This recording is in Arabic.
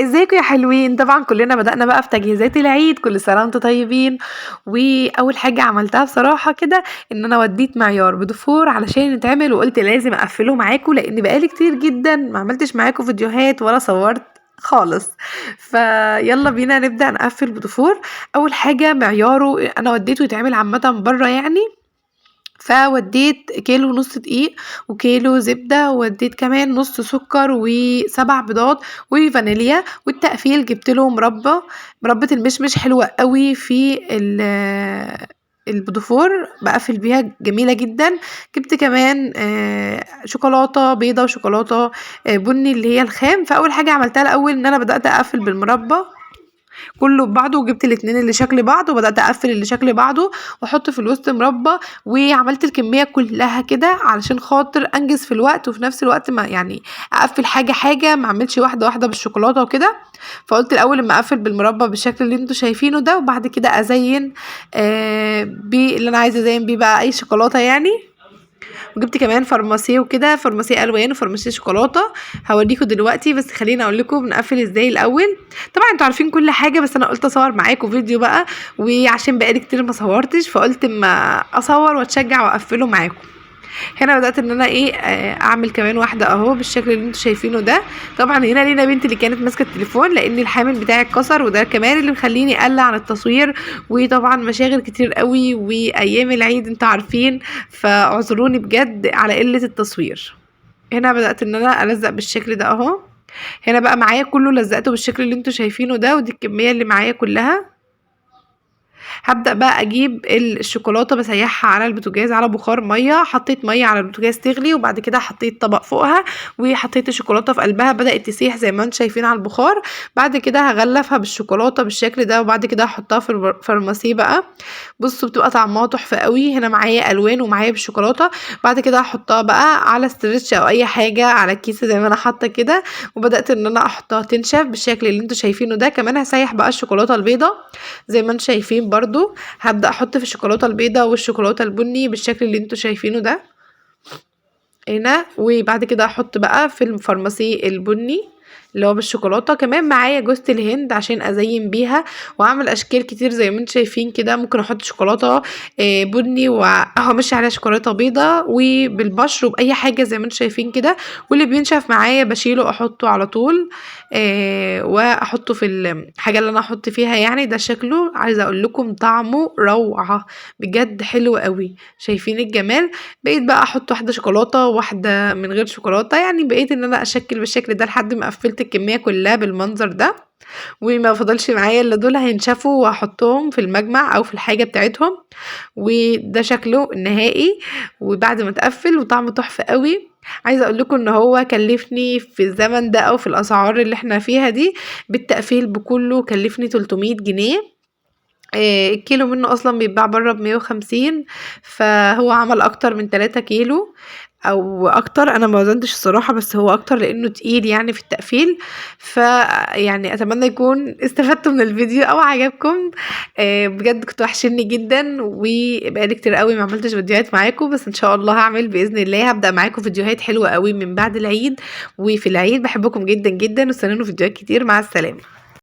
ازيكم يا حلوين؟ طبعا كلنا بدأنا بقى في تجهيزات العيد، كل سنة وانتم طيبين. واول حاجة عملتها بصراحة كده ان انا وديت معيار بدفور علشان يتعمل، وقلت لازم اقفله معاكم لان بقالي كتير جدا ما عملتش معاكم فيديوهات ولا صورت خالص. فيلا بينا نبدأ نقفل بدفور. اول حاجة معياره انا وديته يتعمل عامة بره يعني، فوديت كيلو ونص دقيق وكيلو زبدة، ووديت كمان نص سكر وسبع بيضات وفانيليا. والتقفيل جبت له مربى المشمش حلوة قوي في البدفور، بقفل بيها جميلة جدا. جبت كمان شوكولاتة بيضة وشوكولاتة بني اللي هي الخام. فأول حاجة عملتها الأول إن أنا بدأت أقفل بالمربى كله ببعضه، وجبت الاتنين اللي شكل بعض وبدأت اقفل اللي شكل بعضه واحط في الوسط مربى، وعملت الكمية كلها كده علشان خاطر انجز في الوقت، وفي نفس الوقت ما يعني اقفل حاجة حاجة، ما اعملش واحدة واحدة بالشوكولاتة وكده. فقلت الاول لما اقفل بالمربى بالشكل اللي انتوا شايفينه ده، وبعد كده ازين باللي انا عايزة ازين بيه بقى اي شوكولاتة يعني. وجبت كمان فارماسيه وكده، فارماسيه الوان وفارماسيه شوكولاته، هوريكم دلوقتي. بس خليني اقول لكم بنقفل ازاي الاول. طبعا انتوا عارفين كل حاجه، بس انا قلت اصور معاكم فيديو بقى، وعشان بقالي كتير ما صورتش فقلت اما اصور واتشجع واقفله معاكم. هنا بدات ان انا اعمل كمان واحده اهو بالشكل اللي انتوا شايفينه ده. طبعا هنا لينا بنتي اللي كانت ماسكه التليفون لان الحامل بتاعي اتكسر، وده كمان اللي مخليني اقلع عن التصوير. وطبعا مشاغل كتير قوي وايام العيد انتوا عارفين، فاعذروني بجد على قله التصوير. هنا بدات ان انا الزق بالشكل ده اهو. هنا بقى معايا كله لزقته بالشكل اللي انتوا شايفينه ده، ودي الكميه اللي معايا كلها. هبدأ بقى اجيب الشوكولاتة بسيحها على البوتاجاز على بخار مية، حطيت مية على البوتاجاز تغلي، وبعد كده حطيت طبق فوقها وحطيت الشوكولاتة في قلبها، بدأت تسيح زي ما انتم شايفين على البخار. بعد كده هغلفها بالشوكولاتة بالشكل ده، وبعد كده هحطها في الفارماسيه بقى. بصوا بتبقى طعمها تحفة قوي. هنا معايا الوان ومعايا بالشوكولاتة. بعد كده هحطها بقى على ستريتش او اي حاجة على الكيسة زي ما انا حاطة كده، وبدأت ان انا احطها تنشف بالشكل اللي انتوا شايفينه ده. كمان هسيح بقى الشوكولاتة البيضة زي ما انتم شايفين برضو. هبدأ احط في الشوكولاتة البيضة والشوكولاتة البني بالشكل اللي انتوا شايفينه ده هنا. وبعد كده احط بقى في الفارماسي البني اللي هو بالشوكولاته. كمان معايا جوزة الهند عشان ازين بيها واعمل اشكال كتير زي ما انتم شايفين كده. ممكن احط شوكولاته بني وهمشي عليها شوكولاته بيضه وبالبشر وباي حاجه زي ما انتم شايفين كده. واللي بينشف معايا بشيله احطه على طول واحطه في الحاجه اللي انا احط فيها يعني. ده شكله عايزه اقول لكم طعمه روعه بجد، حلو قوي. شايفين الجمال؟ بقيت بقى احط واحده شوكولاته وواحده من غير شوكولاته يعني. بقيت ان انا اشكل بالشكل ده لحد ما قفلت الكميه كلها بالمنظر ده. وما فضلش معايا الا دول هينشفوا واحطهم في المجمع او في الحاجه بتاعتهم. وده شكله النهائي وبعد ما تقفل، وطعمه تحفه قوي. عايزه اقول لكم ان هو كلفني في الزمن ده او في الاسعار اللي احنا فيها دي بالتقفيل بكله كلفني 300 جنيه. الكيلو منه اصلا بيتباع بره ب150، فهو عمل اكتر من 3 كيلو او اكتر. انا ما وزنتش الصراحه، بس هو اكتر لانه تقيل يعني في التقفيل. يعني اتمنى يكون استفدتوا من الفيديو او عجبكم. بجد كنت وحشني جدا، وبقالي كتير قوي ما عملتش فيديوهات معاكم، بس ان شاء الله هعمل باذن الله. هبدا معاكم فيديوهات حلوه قوي من بعد العيد وفي العيد. بحبكم جدا جدا، واستنوني فيديوهات كتير. مع السلامه.